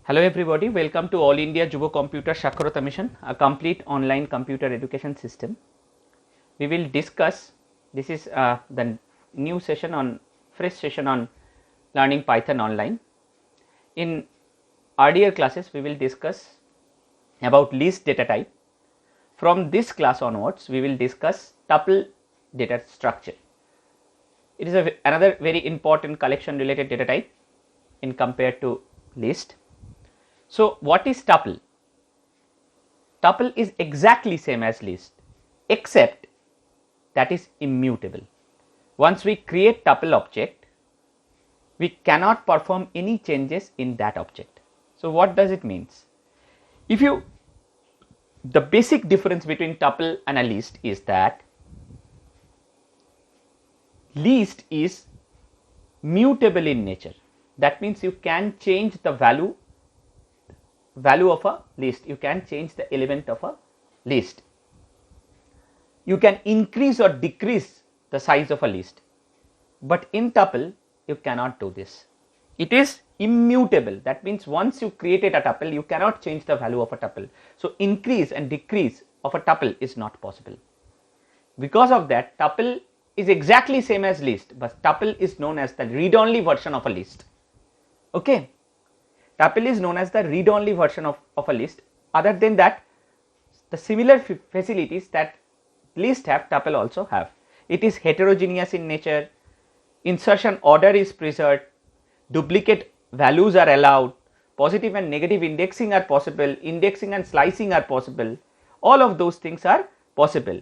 Hello everybody, welcome to All India Jubo Computer Saksharata Mission, a complete online computer education system. We will discuss, this is the new session on, fresh session on learning Python online. In earlier classes, we will discuss about list data type. From this class onwards, we will discuss tuple data structure. It is another very important collection related data type in compared to list. So, what is tuple? Tuple is exactly same as list except that is immutable. Once we create tuple object, we cannot perform any changes in that object. So, what does it means? The basic difference between tuple and a list is that list is mutable in nature. That means you can change the value of a list, you can change the element of a list, you can increase or decrease the size of a list, but in tuple you cannot do this. It is immutable. That means once you created a tuple, you cannot change the value of a tuple. So, increase and decrease of a tuple is not possible. Because of that, tuple is exactly same as list, but tuple is known as the read-only version of a list. Okay. Tuple is known as the read-only version of a list. Other than that, the similar facilities that list have, tuple also have. It is heterogeneous in nature, insertion order is preserved, duplicate values are allowed, positive and negative indexing are possible, indexing and slicing are possible, all of those things are possible.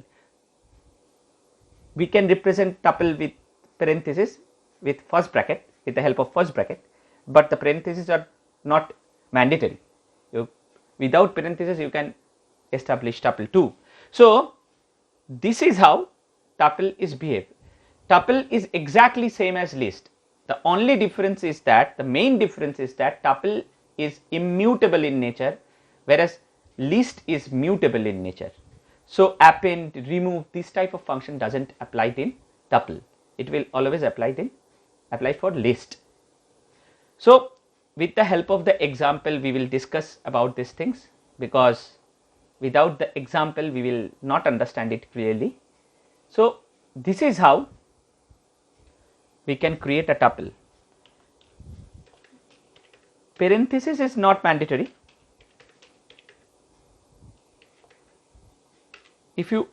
We can represent tuple with parenthesis with first bracket, with the help of first bracket, but the parentheses are not mandatory. Without parenthesis you can establish tuple too. So, this is how tuple is behave. Tuple is exactly same as list. The only difference is that, the main difference is that tuple is immutable in nature, whereas list is mutable in nature. So, append, remove, this type of function does not apply in tuple. It will always apply for list. So, with the help of the example, we will discuss about these things, because without the example we will not understand it clearly. So, this is how we can create a tuple. Parenthesis is not mandatory. If you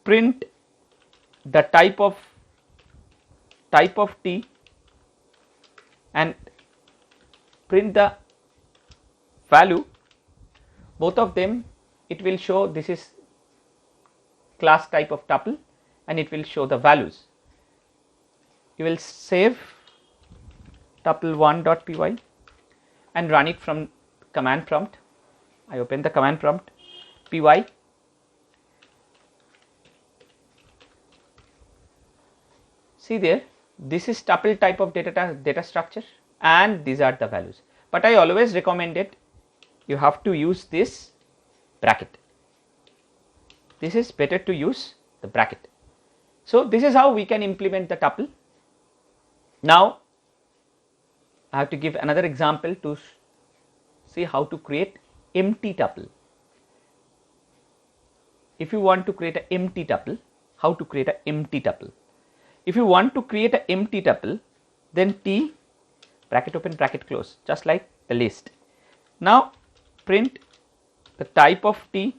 print the type of t and print the value, both of them, it will show this is class type of tuple and it will show the values. You will save tuple1.py and run it from command prompt. I open the command prompt, py, see there, this is tuple type of data structure and these are the values, but I always recommend it, you have to use this bracket. This is better to use the bracket. So, this is how we can implement the tuple. Now, I have to give another example to see how to create empty tuple. If you want to create an empty tuple, how to create an empty tuple? If you want to create an empty tuple, then t bracket open bracket close, just like the list. Now, print the type of t,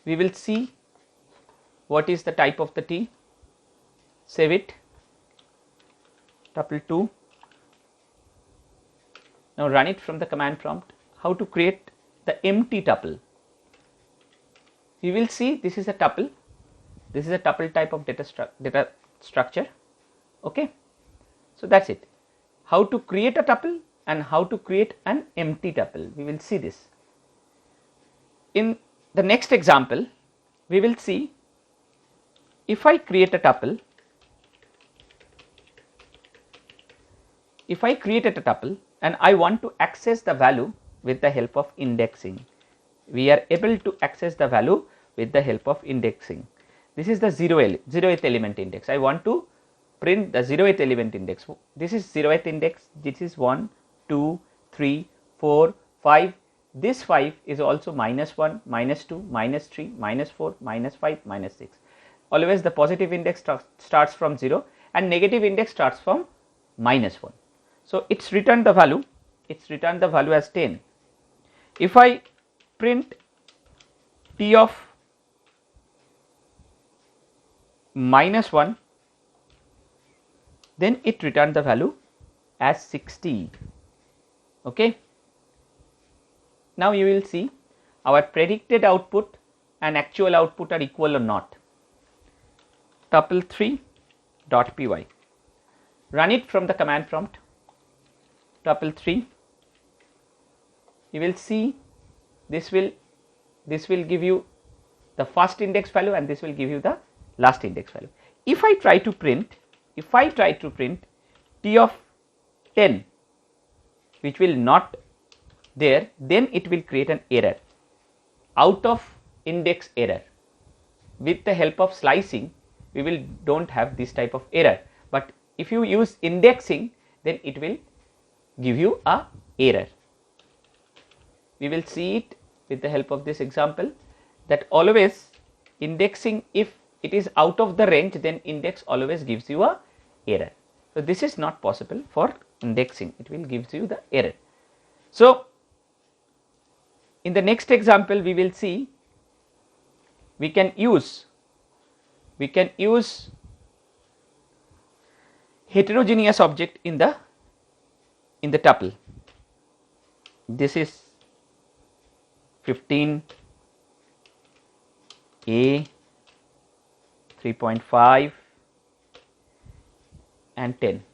we will see what is the type of the t, save it, tuple2. Now, run it from the command prompt. How to create the empty tuple? You will see this is a tuple, this is a tuple type of data structure. Okay. So, that is it. How to create a tuple and how to create an empty tuple, we will see this. In the next example, we will see if I create a tuple, and I want to access the value with the help of indexing. We are able to access the value with the help of indexing. This is the 0th element index. I want to print the 0th element index. This is 0th index, this is 1, 2, 3, 4, 5. This 5 is also minus 1, minus 2, minus 3, minus 4, minus 5, minus 6. Always the positive index starts from 0 and negative index starts from minus 1. So, it is returned the value, as 10. If I print t of minus 1, then it returned the value as 60. Okay. Now, you will see our predicted output and actual output are equal or not. tuple3.py, run it from the command prompt. Tuple3, you will see this will give you the first index value and this will give you the last index value. If I try to print t of 10, which will not there, then it will create an error, out of index error. With the help of slicing, we will don't have this type of error, but if you use indexing, then it will give you a error. We will see it with the help of this example, that always indexing, if it is out of the range, then index always gives you a error. So, this is not possible for indexing, it will gives you the error. So, in the next example we will see we can use heterogeneous object in the tuple. This is 15 A, 3.5 and 10.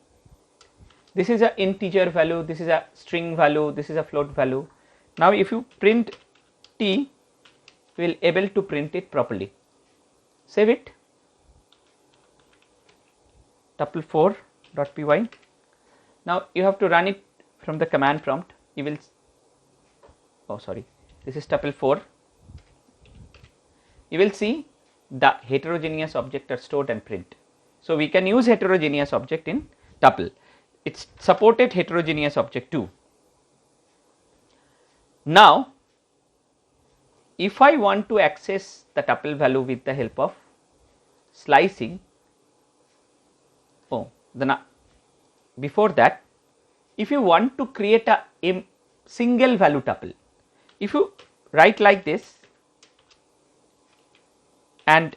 This is a integer value, this is a string value, this is a float value. Now, if you print t, you will able to print it properly. Save it, tuple4.py. Now, you have to run it from the command prompt. You will, oh sorry, this is tuple4. You will see the heterogeneous object are stored and print. So, we can use heterogeneous object in tuple. It's supported heterogeneous object too. Now, if I want to access the tuple value with the help of slicing, before that, if you want to create a single value tuple, if you write like this and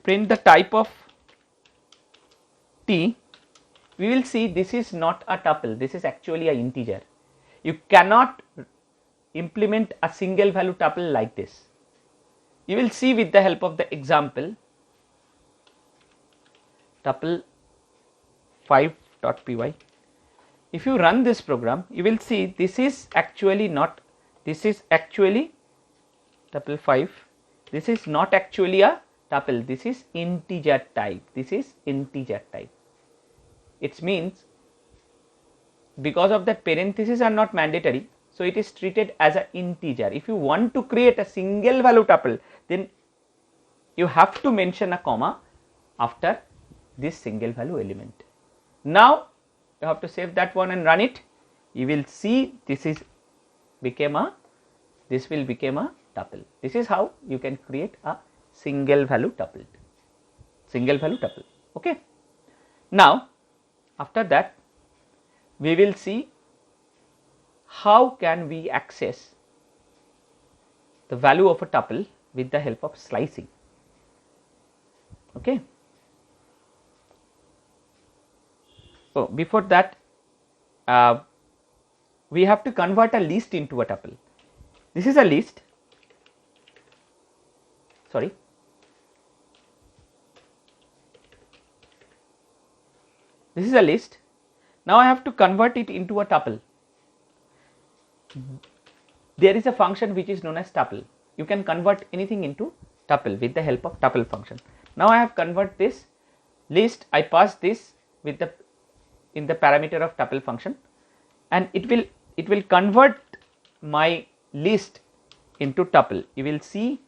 print the type of t, we will see this is not a tuple, this is actually an integer. You cannot implement a single value tuple like this. You will see with the help of the example, tuple5.py. If you run this program, you will see this is actually not, this is actually tuple5, this is not actually a tuple, this is integer type, this is integer type. It means because of that parentheses are not mandatory, so it is treated as an integer. If you want to create a single value tuple, then you have to mention a comma after this single value element. Now, you have to save that one and run it. You will see this will become a tuple. This is how you can create a single value tuple. Okay. Now, after that, we will see how can we access the value of a tuple with the help of slicing. Okay. So, before that, we have to convert a list into a tuple. This is a list, sorry, this is a list. Now, I have to convert it into a tuple. There is a function which is known as tuple. You can convert anything into tuple with the help of tuple function. Now, I have convert this list, I pass this with the in the parameter of tuple function, and it will convert my list into tuple. You will see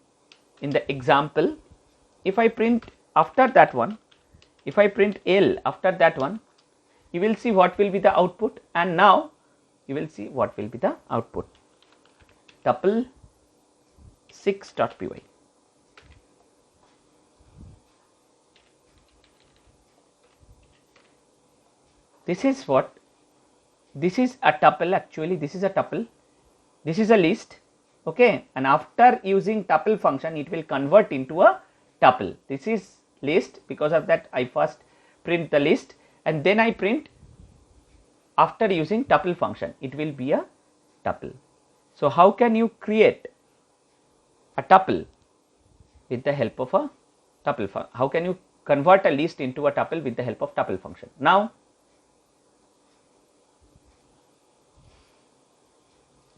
in the example, if I print after that one, if I print L after that one, you will see what will be the output. And now you will see what will be the output. Tuple 6.py. This is what, this is a tuple, actually this is a tuple, this is a list, okay, and after using tuple function it will convert into a tuple. This is list, because of that I first print the list and then I print after using tuple function, it will be a tuple. So how can you create a tuple with the help of a tuple function? How can you convert a list into a tuple with the help of tuple function? Now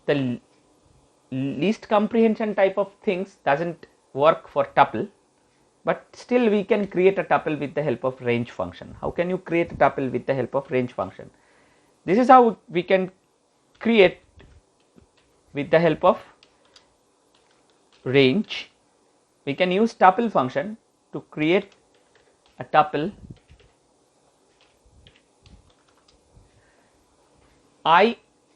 the least comprehension type of things doesn't work for tuple, but still we can create a tuple with the help of range function. How can you create a tuple with the help of range function? This is how we can create with the help of range. We can use tuple function to create a tuple.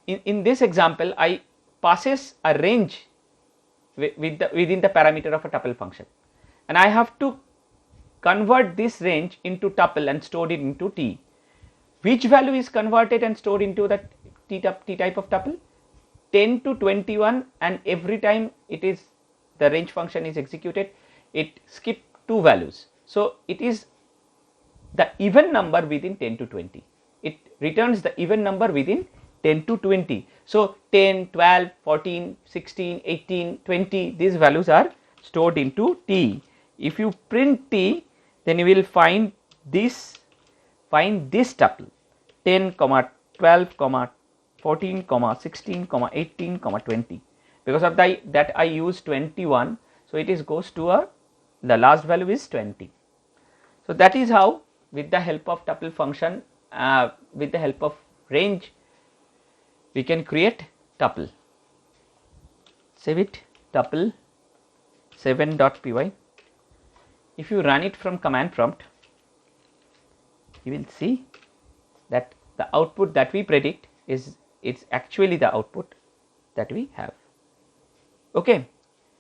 In this example, I passes a range within the parameter of a tuple function, and I have to convert this range into tuple and stored it into T. Which value is converted and stored into the T type of tuple? 10 to 21, and every time it is the range function is executed, it skips 2 values. So it is the even number within 10 to 20. It returns the even number within 10 to 20. So 10, 12, 14, 16, 18, 20, these values are stored into T. If you print T, then you will find this tuple 10, 12, 14, 16, 18, 20. Because of that I use 21, so it is goes to the last value is 20. So that is how, with the help of tuple function, with the help of range, we can create tuple. Save it, tuple 7.py. If you run it from command prompt, you will see that the output that we predict is, it's actually the output that we have. Okay,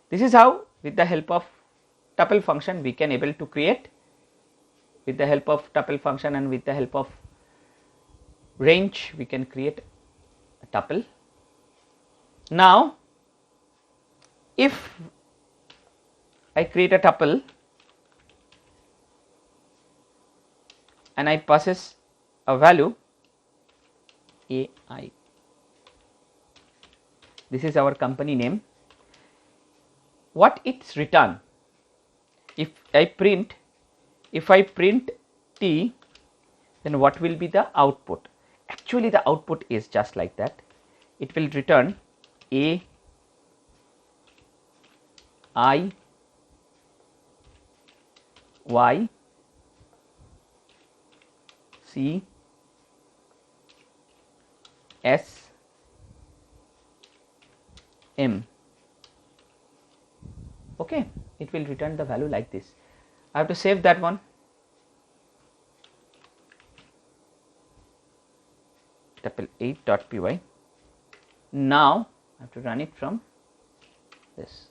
this is how, with the help of tuple function, we can able to create, with the help of tuple function and with the help of range, we can create a tuple. Now if I create a tuple and I passes a value AI, this is our company name, what it's return? If I print T, then what will be the output? Actually the output is just like that. It will return A, I, Y, C, S, M. Okay, it will return the value like this. I have to save that one. Tuple 8.py. Now I have to run it from this.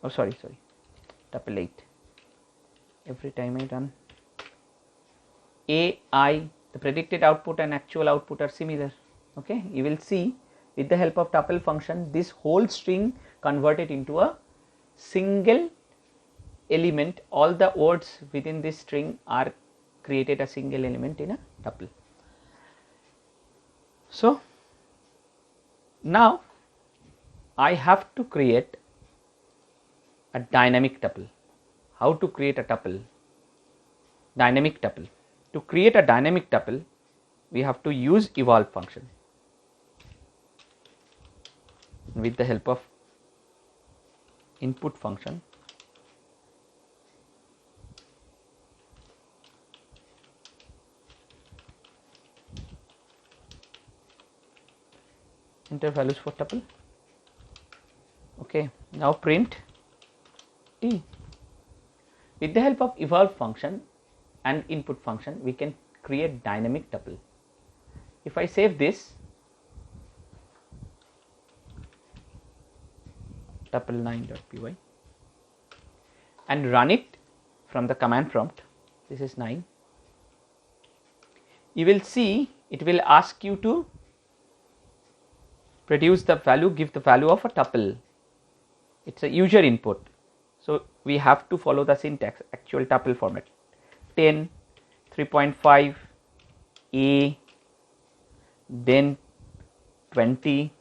Oh, sorry, tuple 8. Every time I run AI, the predicted output and actual output are similar. Okay, you will see, with the help of tuple function, this whole string converted into a single element. All the words within this string are created a single element in a tuple. So now I have to create a dynamic tuple. How to create a tuple? Dynamic tuple. To create a dynamic tuple, we have to use evolve function. With the help of input function, enter values for tuple. Okay, now print T. With the help of evolve function and input function, we can create dynamic tuple. If I save this, tuple 9.py and run it from the command prompt. This is 9. You will see it will ask you to produce the value, give the value of a tuple. It's a user input. So we have to follow the syntax, actual tuple format. 10, 3.5, A, then 20.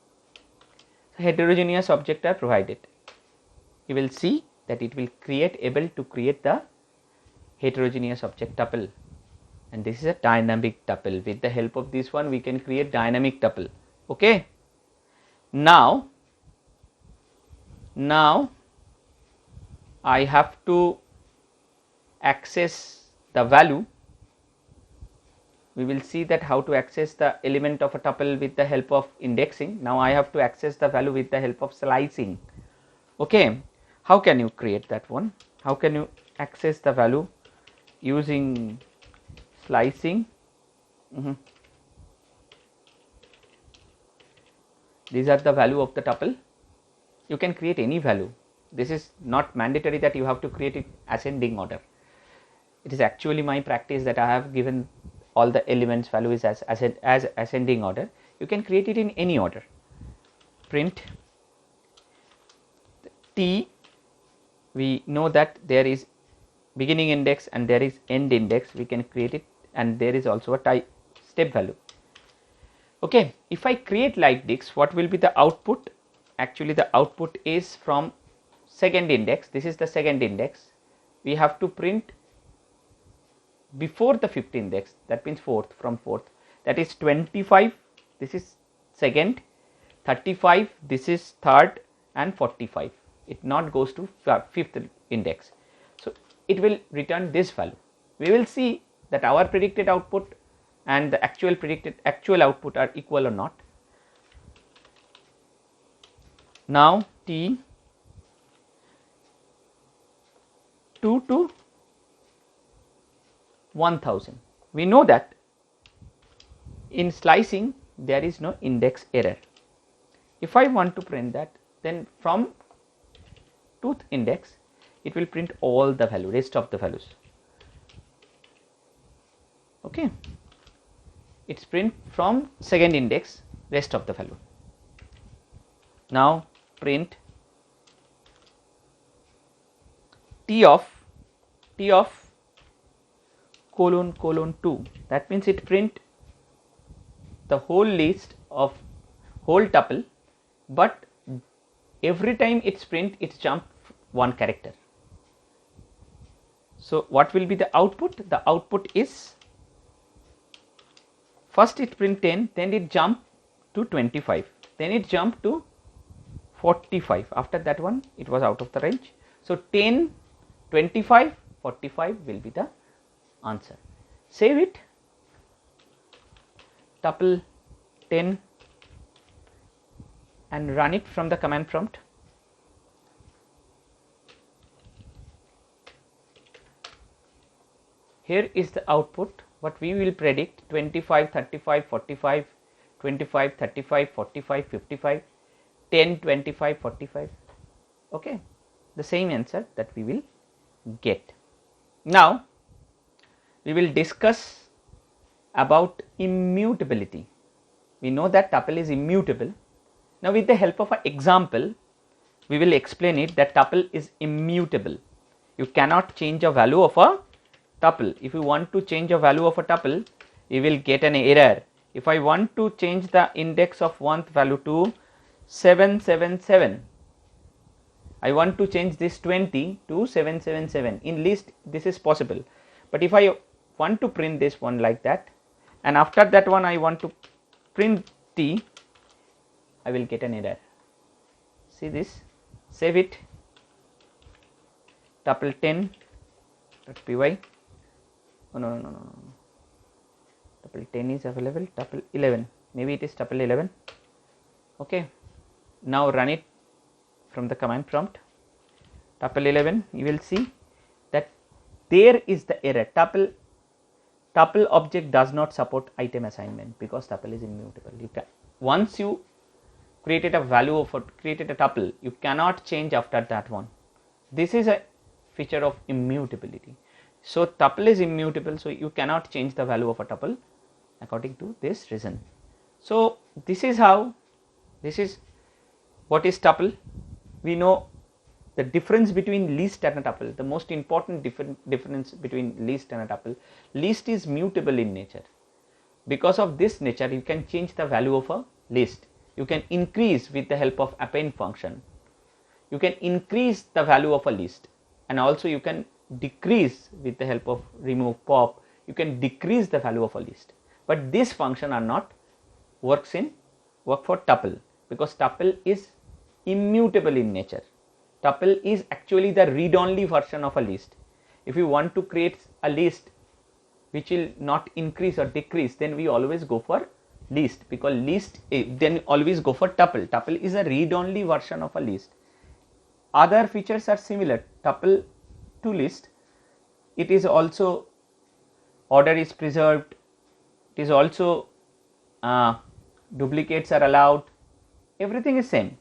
So heterogeneous objects are provided. You will see that it will able to create the heterogeneous object tuple, and this is a dynamic tuple. With the help of this one we can create dynamic tuple. Okay. Now I have to access the value. We will see that how to access the element of a tuple with the help of indexing. Now I have to access the value with the help of slicing. Okay. How can you create that one? How can you access the value using slicing? These are the value of the tuple. You can create any value. This is not mandatory that you have to create it ascending order. It is actually my practice that I have given all the elements values as ascending order. You can create it in any order. Print T. We know that there is beginning index and there is end index. We can create it, and there is also a step value. Okay, if I create like this, what will be the output? Actually the output is from second index. This is the second index. We have to print before the fifth index, that means fourth, from fourth, that is 25, this is second, 35, this is third, and 45. It not goes to fifth index. So it will return this value. We will see that our predicted output and the actual output are equal or not. Now T 2 to 1000. We know that in slicing there is no index error. If I want to print that, then from tooth index it will print all the value, rest of the values. Okay, it's print from second index rest of the value. Now print T of colon 2, that means it print the whole list of whole tuple, but every time it's print it's jump one character. So what will be the output? The output is first it print 10, then it jump to 25, then it jump to 45. After that one it was out of the range. So 10, 25, 45 will be the answer. Save it. Tuple 10 and run it from the command prompt. Here is the output. What we will predict: 25, 35, 45, 25, 35, 45, 55, 10, 25, 45. Okay, the same answer that we will get. Now we will discuss about immutability. We know that tuple is immutable. Now with the help of an example we will explain it that tuple is immutable. You cannot change a value of a tuple. If you want to change a value of a tuple, you will get an error. If I want to change the index of 1th value to 777, I want to change this 20 to 777. In list this is possible, but if I want to print this one like that, and after that one I want to print T, I will get an error. See this, save it. Tuple 10.py. Oh, no. Tuple 10 is available. Tuple 11. Maybe it is tuple 11. Okay. Now run it from the command prompt. Tuple 11. You will see that there is the error. Tuple object does not support item assignment because tuple is immutable. Once you created a value of created a tuple, you cannot change after that one. This is a feature of immutability. So tuple is immutable, so you cannot change the value of a tuple according to this reason. So this is how, this is what is tuple. We know the difference between list and a tuple, the most important difference between list and a tuple. List is mutable in nature. Because of this nature, you can change the value of a list. You can increase with the help of append function. You can increase the value of a list, and also you can decrease with the help of remove pop. You can decrease the value of a list. But this function are not work for tuple, because tuple is immutable in nature. Tuple is actually the read-only version of a list. If you want to create a list which will not increase or decrease, then we always go for list, because list then always go for tuple. Tuple is a read-only version of a list. Other features are similar. Tuple to list, it is also order is preserved. It is also duplicates are allowed. Everything is same.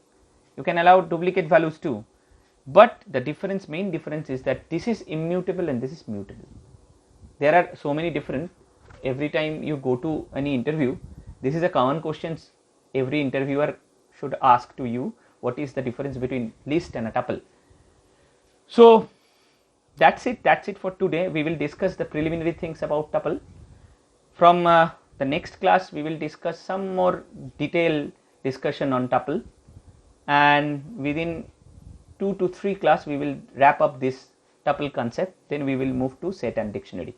You can allow duplicate values too. But the difference, main difference is that this is immutable and this is mutable. There are so many different. Every time you go to any interview, this is a common questions every interviewer should ask to you. What is the difference between list and a tuple? So that's it for today. We will discuss the preliminary things about tuple. From the next class, we will discuss some more detailed discussion on tuple, and within 2 to 3 class we will wrap up this tuple concept. Then we will move to set and dictionary.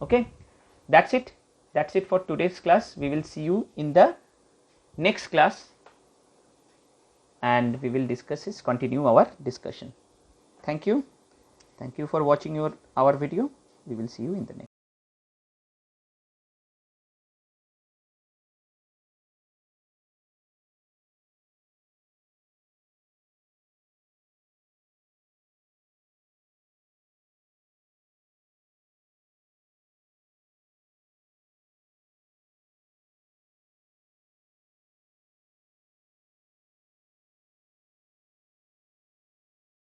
Okay, that's it for today's class. We will see you in the next class, and we will continue our discussion. Thank you for watching our video. We will see you in the next.